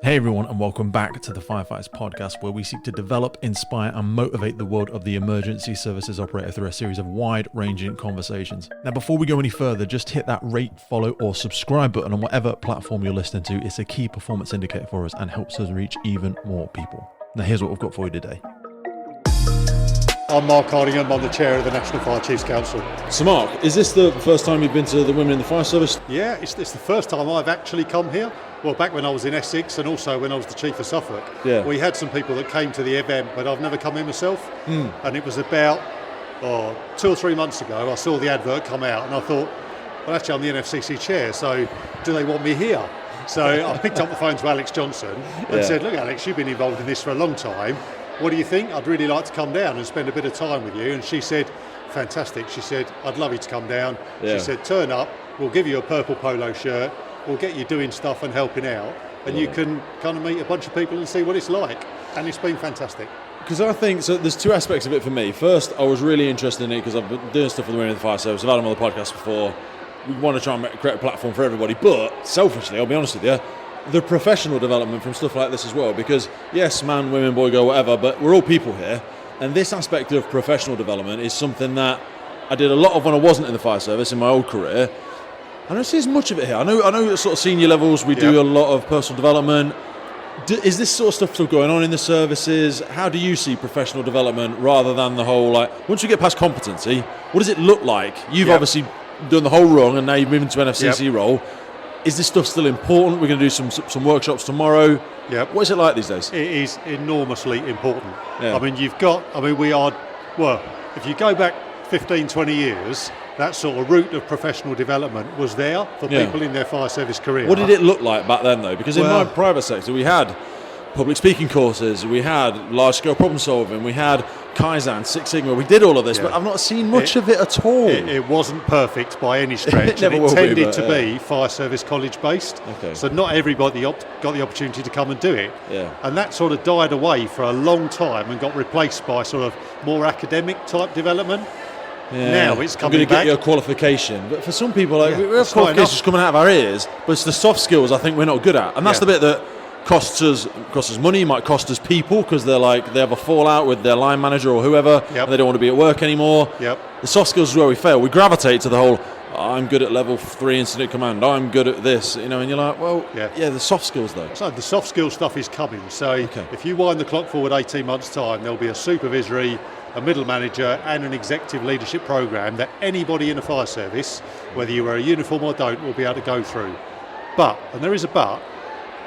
Hey everyone, and welcome back to the Firefighters Podcast, where we seek to develop, inspire, and motivate the world of the emergency services operator through a series of wide-ranging conversations. Now, before we go any further, just hit that rate, follow, or subscribe button on whatever platform you're listening to. It's a key performance indicator for us and helps us reach even more people. Now, here's what we've got for you today. I'm Mark Hardingham, I'm the chair of the National Fire Chiefs Council. So Mark, is this the first time you've been to the Women in the Fire Service? Yeah, it's the first time I've actually come here. Well, back when I was in Essex and also when I was the Chief of Suffolk. Yeah. We had some people that came to the event, but I've never come in myself. And it was about 2 or 3 months ago, I saw the advert come out and I thought, well, actually I'm the NFCC chair, so do they want me here? So I picked up the phone to Alex Johnson and said, look Alex, you've been involved in this for a long time. What do you think? I'd really like to come down and spend a bit of time with you. And she said, fantastic. She said, I'd love you to come down. Yeah. She said, turn up, we'll give you a purple polo shirt, we'll get you doing stuff and helping out, and you can kind of meet a bunch of people and see what it's like. And it's been fantastic. Because I think, so there's two aspects of it for me. First, I was really interested in it because I've been doing stuff for the Women in the Fire Service. I've had them on the podcast before. We want to try and create a platform for everybody. But selfishly, I'll be honest with you, the professional development from stuff like this as well, because yes, man, women, boy, girl, whatever, but we're all people here, and this aspect of professional development is something that I did a lot of when I wasn't in the fire service in my old career. I don't see as much of it here. I know at sort of senior levels we do a lot of personal development. Is this sort of stuff still going on in the services? How do you see professional development rather than the whole, like, once you get past competency, what does it look like? You've obviously done the whole rung and now you've moved into an NFCC role. Is this stuff still important? We're going to do some workshops tomorrow. Yep. What is it like these days? It is enormously important. Yeah. We are, if you go back 15, 20 years, that sort of route of professional development was there for people in their fire service career. What did it look like back then, though? Because in my private sector, we had public speaking courses, we had large-scale problem solving, we had Kaizen, Six Sigma, we did all of this, but I've not seen much of it at all. It wasn't perfect by any stretch. It tended to be fire service college based, so not everybody got the opportunity to come and do it. And that sort of died away for a long time and got replaced by sort of more academic type development. Now it's coming back. I'm going to get you a qualification, but for some people, we have qualifications coming out of our ears, but it's the soft skills I think we're not good at, and that's the bit that costs us money, might cost us people, because they have a fallout with their line manager or whoever, and they don't want to be at work anymore. The soft skills is where we fail. We gravitate to the whole, I'm good at level 3 incident command, I'm good at this, and you're like, the soft skills though. So the soft skill stuff is coming. So if you wind the clock forward 18 months' time, there'll be a supervisory, a middle manager and an executive leadership program that anybody in a fire service, whether you wear a uniform or don't, will be able to go through. But, and there is a but,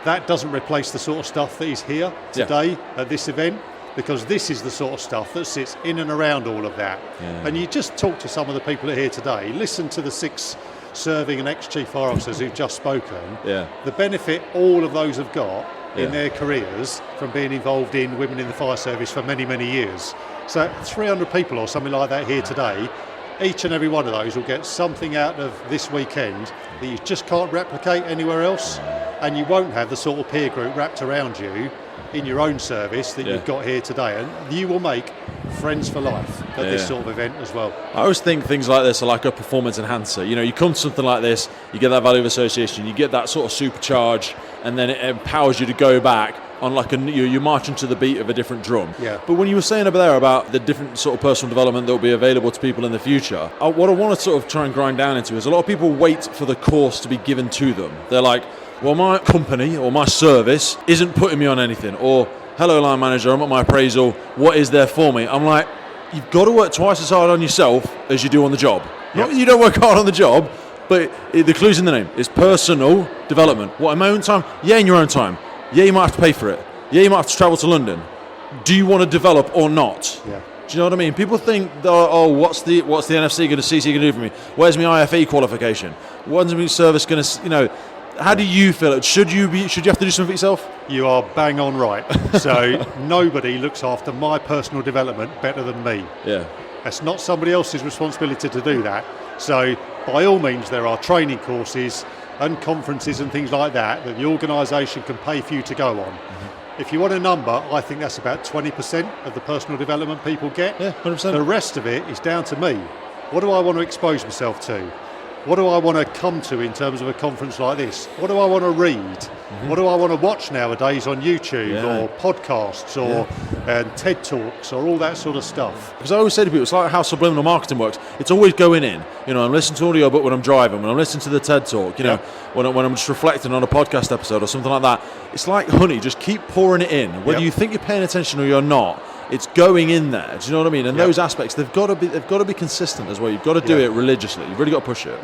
that doesn't replace the sort of stuff that is here today at this event, because this is the sort of stuff that sits in and around all of that. And you just talk to some of the people that are here today, listen to the 6 serving and ex-chief fire officers who've just spoken, the benefit all of those have got in their careers from being involved in Women in the Fire Service for many, many years. So 300 people or something like that here today, each and every one of those will get something out of this weekend that you just can't replicate anywhere else, and you won't have the sort of peer group wrapped around you in your own service that you've got here today, and you will make friends for life at this sort of event as well. I always think things like this are like a performance enhancer. You come to something like this, you get that value of association, you get that sort of supercharge, and then it empowers you to go back on you're marching to the beat of a different drum. But when you were saying over there about the different sort of personal development that will be available to people in the future, what I want to sort of try and grind down into is a lot of people wait for the course to be given to them. They're like, well, my company or my service isn't putting me on anything, or hello line manager, I'm at my appraisal, what is there for me? I'm like, you've got to work twice as hard on yourself as you do on the job. Not that you don't work hard on the job, but the clue's in the name. It's personal development. What, in my own time? Yeah, in your own time. Yeah, you might have to pay for it. Yeah, you might have to travel to London. Do you want to develop or not? Do you know what I mean? People think, what's the NFC going to CC going to do for me? Where's my IFE qualification? When's my service going to, how do you feel it? Should you have to do something for yourself? You are bang on right. So nobody looks after my personal development better than me. That's not somebody else's responsibility to do that. So by all means, there are training courses and conferences and things like that the organisation can pay for you to go on. If you want a number, I think that's about 20% of the personal development people get. 100%. The rest of it is down to me. What do I want to expose myself to? what do I want to come to in terms of a conference like this? What do I want to read? What do I want to watch nowadays on YouTube or podcasts or TED Talks or all that sort of stuff? Because I always say to people, it's like how subliminal marketing works. It's always going in. I'm listening to audio book when I'm driving, when I'm listening to the TED Talk, when I'm just reflecting on a podcast episode or something like that. It's like honey, just keep pouring it in. Whether you think you're paying attention or you're not, it's going in there. Do you know what I mean? And those aspects, they've got to be consistent as well. You've got to do it religiously. You've really got to push it.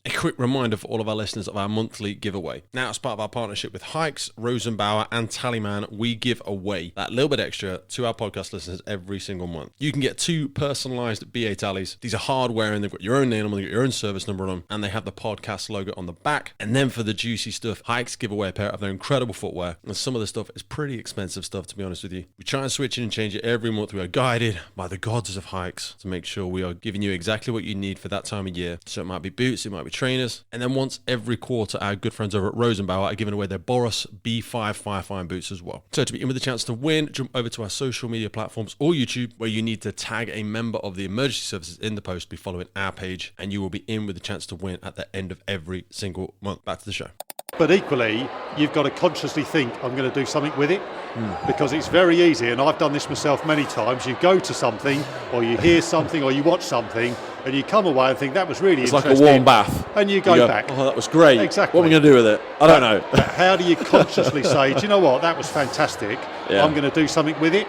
A quick reminder for all of our listeners of our monthly giveaway. Now, as part of our partnership with Hikes, Rosenbauer and Tallyman, we give away that little bit extra to our podcast listeners every single month. You can get 2 personalised BA tallies. These are hardware and they've got your own name on them, they've got your own service number on them, and they have the podcast logo on the back. And then for the juicy stuff, Hikes give away a pair of their incredible footwear. And some of the stuff is pretty expensive stuff, to be honest with you. We try and switch it and change it every month. We are guided by the gods of Hikes to make sure we are giving you exactly what you need for that time of year. So it might be boots, it might be trainers. And then once every quarter, our good friends over at Rosenbauer are giving away their Boris B5 Firefine boots as well. So to be in with a chance to win, jump over to our social media platforms or YouTube, where you need to tag a member of the emergency services in the post, be following our page, and you will be in with a chance to win at the end of every single month. Back to the show. But equally, you've got to consciously think, I'm going to do something with it, because it's very easy, and I've done this myself many times. You go to something, or you hear something, or you watch something, and you come away and think, that was really interesting. It's like a warm bath. And you go back. Oh, that was great. Exactly. What are we going to do with it? I don't know. But how do you consciously say, do you know what, that was fantastic, I'm going to do something with it?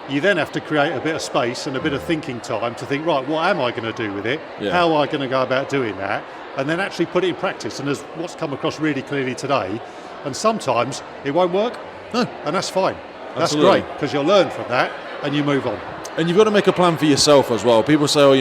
You then have to create a bit of space and a bit of thinking time to think, right, what am I going to do with it? How am I going to go about doing that? And then actually put it in practice. And as what's come across really clearly today, and sometimes it won't work, and that's fine. That's great, because you'll learn from that and you move on. And you've got to make a plan for yourself as well. People say,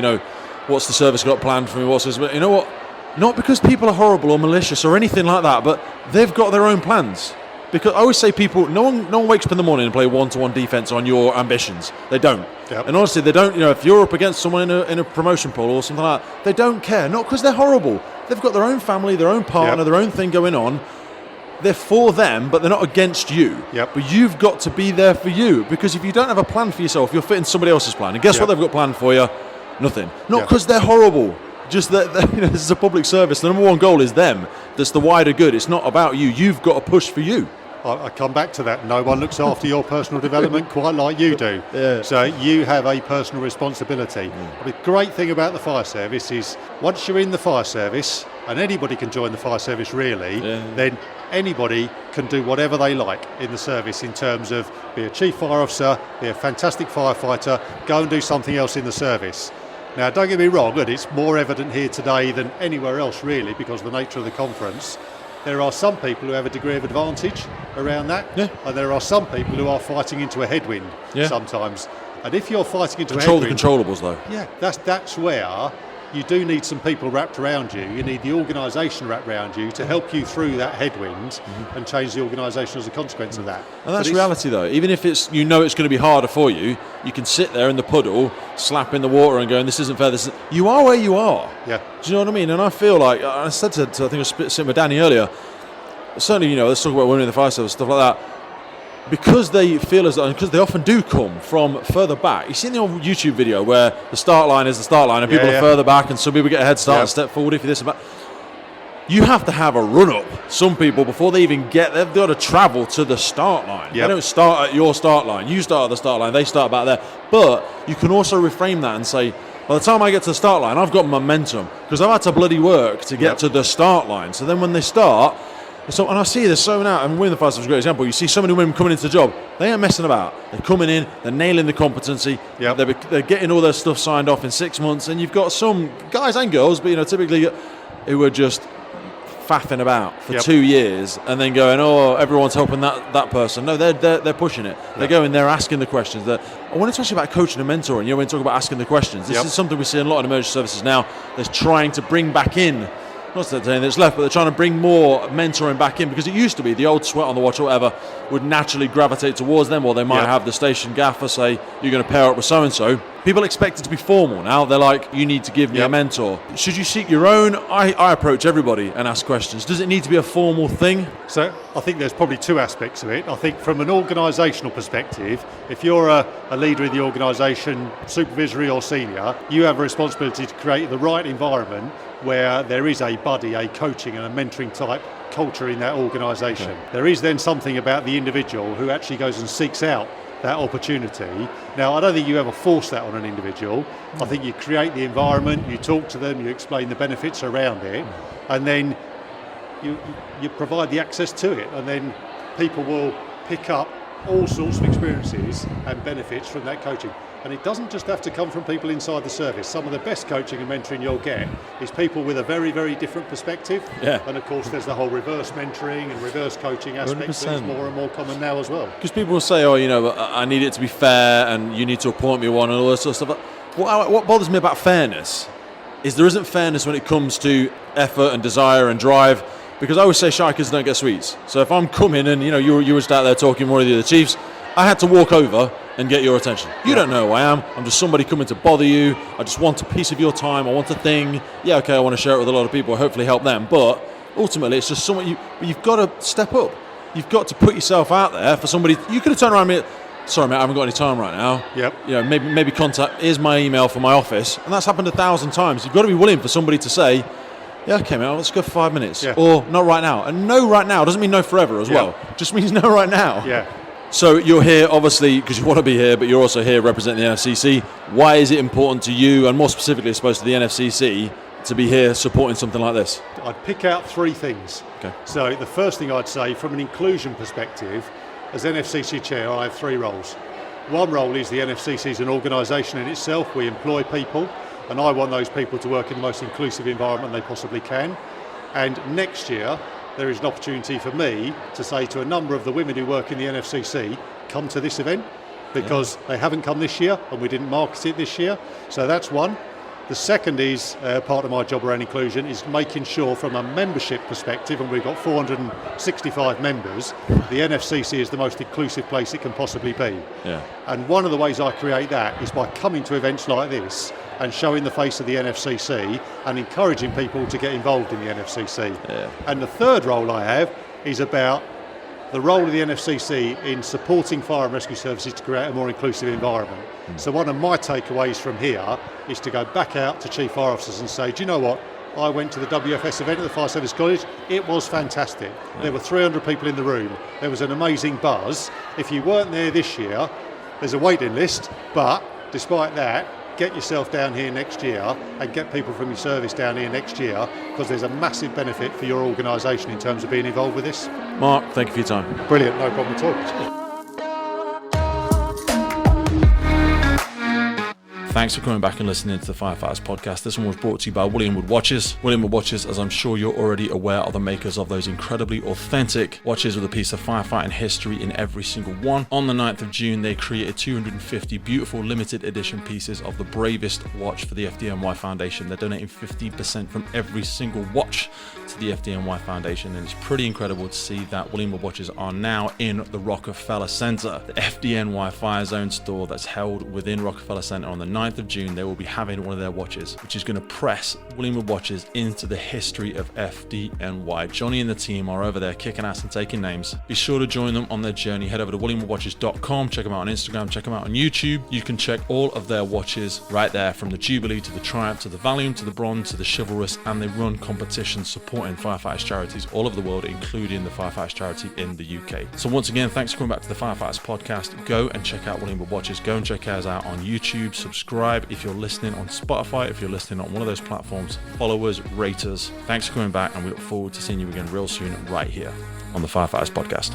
what's the service got planned for me? What's this? But you know what? Not because people are horrible or malicious or anything like that, but they've got their own plans. Because I always say people, no one wakes up in the morning and play one-to-one defence on your ambitions. They don't. Yep. And honestly, they don't. If you're up against someone in a promotion pool or something like that, they don't care. Not because they're horrible. They've got their own family, their own partner, their own thing going on. They're for them, but they're not against you. Yep. But you've got to be there for you, because if you don't have a plan for yourself, you're fitting somebody else's plan. And guess what they've got planned for you? Nothing. Not because they're horrible. Just that this is a public service. The number one goal is them. That's the wider good. It's not about you. You've got to push for you. I come back to that. No one looks after your personal development quite like you do. So you have a personal responsibility. The great thing about the fire service is once you're in the fire service, and anybody can join the fire service really, then anybody can do whatever they like in the service in terms of be a chief fire officer, be a fantastic firefighter, go and do something else in the service. Now, don't get me wrong, and it's more evident here today than anywhere else really because of the nature of the conference. There are some people who have a degree of advantage around that, and there are some people who are fighting into a headwind sometimes. And if you're fighting into a headwind... Control the controllables, though. Yeah, that's where you do need some people wrapped around you. You need the organisation wrapped around you to help you through that headwind and change the organisation as a consequence of that. And that's reality, though. Even if it's it's going to be harder for you, you can sit there in the puddle, slapping the water and going, this isn't fair. You are where you are. Yeah. Do you know what I mean? And I feel like, I said to I think I was sitting with Danny earlier, certainly, let's talk about women in the fire service, stuff like that. Because they feel as though, because they often do come from further back. You see in the old YouTube video where the start line is the start line and people are further back and some people get a head start and step forward if you this and that. You have to have a run-up. Some people, before they even get there, they've got to travel to the start line. They don't start at your start line. You start at the start line, they start back there. But you can also reframe that and say, by the time I get to the start line, I've got momentum because I've had to bloody work to get to the start line. So then when they start... So, and I see this so now, and Women in the Fire Service is a great example. You see so many women coming into the job, they ain't messing about. They're coming in, they're nailing the competency, they're getting all their stuff signed off in 6 months, and you've got some guys and girls, but typically who are just faffing about for 2 years and then going, everyone's helping that person. No, they're pushing it. They're going, they're asking the questions. I want to talk about coaching and mentoring. When you talk about asking the questions, this is something we see in a lot of emergency services now. They're trying to bring back in. Not saying that's left, but they're trying to bring more mentoring back in because it used to be the old sweat on the watch or whatever would naturally gravitate towards them, or they might have the station gaffer say, you're going to pair up with so-and-so. People expect it to be formal now. They're like, you need to give me a mentor. Should you seek your own? I approach everybody and ask questions. Does it need to be a formal thing? So I think there's probably two aspects of it. I think from an organisational perspective, if you're a leader in the organisation, supervisory or senior, you have a responsibility to create the right environment where there is a buddy, a coaching and a mentoring type culture in that organisation. Okay. There is then something about the individual who actually goes and seeks out that opportunity. Now, I don't think you ever force that on an individual. I think you create the environment, you talk to them, you explain the benefits around it, and then you provide the access to it, and then people will pick up all sorts of experiences and benefits from that coaching. And it doesn't just have to come from people inside the service. Some of the best coaching and mentoring you'll get is people with a very, very different perspective. Yeah. And of course there's the whole reverse mentoring and reverse coaching aspect that's more and more common now as well. Because people will say, I need it to be fair and you need to appoint me one and all that sort of stuff. What bothers me about fairness is there isn't fairness when it comes to effort and desire and drive. Because I always say shikers don't get sweets. So if I'm coming and you were just out there talking with one of the other chiefs, I had to walk over and get your attention. You don't know who I am. I'm just somebody coming to bother you. I just want a piece of your time. I want a thing. Yeah, okay, I want to share it with a lot of people, hopefully help them. But ultimately, it's just something you've got to step up. You've got to put yourself out there for somebody. You could have turned around and sorry, mate, I haven't got any time right now. Yep. Maybe contact. Here's my email for my office, and that's happened 1,000 times. You've got to be willing for somebody to say, yeah, okay, mate, let's go for 5 minutes. Yeah. Or not right now. And no right now doesn't mean no forever as well. Just means no right now. Yeah. So you're here, obviously, because you want to be here, but you're also here representing the NFCC. Why is it important to you, and more specifically, I suppose, to the NFCC, to be here supporting something like this? I'd pick out three things. Okay. So the first thing I'd say, from an inclusion perspective, as NFCC chair, I have three roles. One role is the NFCC is an organisation in itself. We employ people, and I want those people to work in the most inclusive environment they possibly can. And next year, there is an opportunity for me to say to a number of the women who work in the NFCC, come to this event, because they haven't come this year and we didn't market it this year. So that's one. The second is part of my job around inclusion is making sure from a membership perspective, and we've got 465 members, the NFCC is the most inclusive place it can possibly be. Yeah. And one of the ways I create that is by coming to events like this and showing the face of the NFCC and encouraging people to get involved in the NFCC. Yeah. And the third role I have is about the role of the NFCC in supporting fire and rescue services to create a more inclusive environment. So one of my takeaways from here is to go back out to chief fire officers and say, do you know what? I went to the WFS event at the Fire Service College. It was fantastic. There were 300 people in the room. There was an amazing buzz. If you weren't there this year, there's a waiting list, but despite that, get yourself down here next year and get people from your service down here next year, because there's a massive benefit for your organisation in terms of being involved with this. Mark, thank you for your time. Brilliant, no problem at all. Thanks for coming back and listening to the Firefighters Podcast. This one was brought to you by William Wood Watches. William Wood Watches, as I'm sure you're already aware, are the makers of those incredibly authentic watches with a piece of firefighting history in every single one. On the 9th of June, they created 250 beautiful limited edition pieces of the bravest watch for the FDNY Foundation. They're donating 50% from every single watch to the FDNY Foundation, and it's pretty incredible to see that William Wood Watches are now in the Rockefeller Center, the FDNY Fire Zone store that's held within Rockefeller Center. On the 9th of June, they will be having one of their watches, which is going to press William Wood Watches into the history of FDNY. Johnny and the team are over there kicking ass and taking names. Be sure to join them on their journey. Head over to williamwoodwatches.com, check them out on Instagram, check them out on YouTube. You can check all of their watches right there, from the Jubilee to the Triumph to the Valium to the Bronze to the Chivalrous, and they run competitions supporting firefighters charities all over the world, including the firefighters charity in the UK. So once again, thanks for coming back to the Firefighters Podcast. Go and check out William Wood Watches. Go and check ours out on YouTube. Subscribe if you're listening on Spotify, if you're listening on one of those platforms. Follow us, rate us. Thanks for coming back, and we look forward to seeing you again real soon right here on the Firefighters Podcast.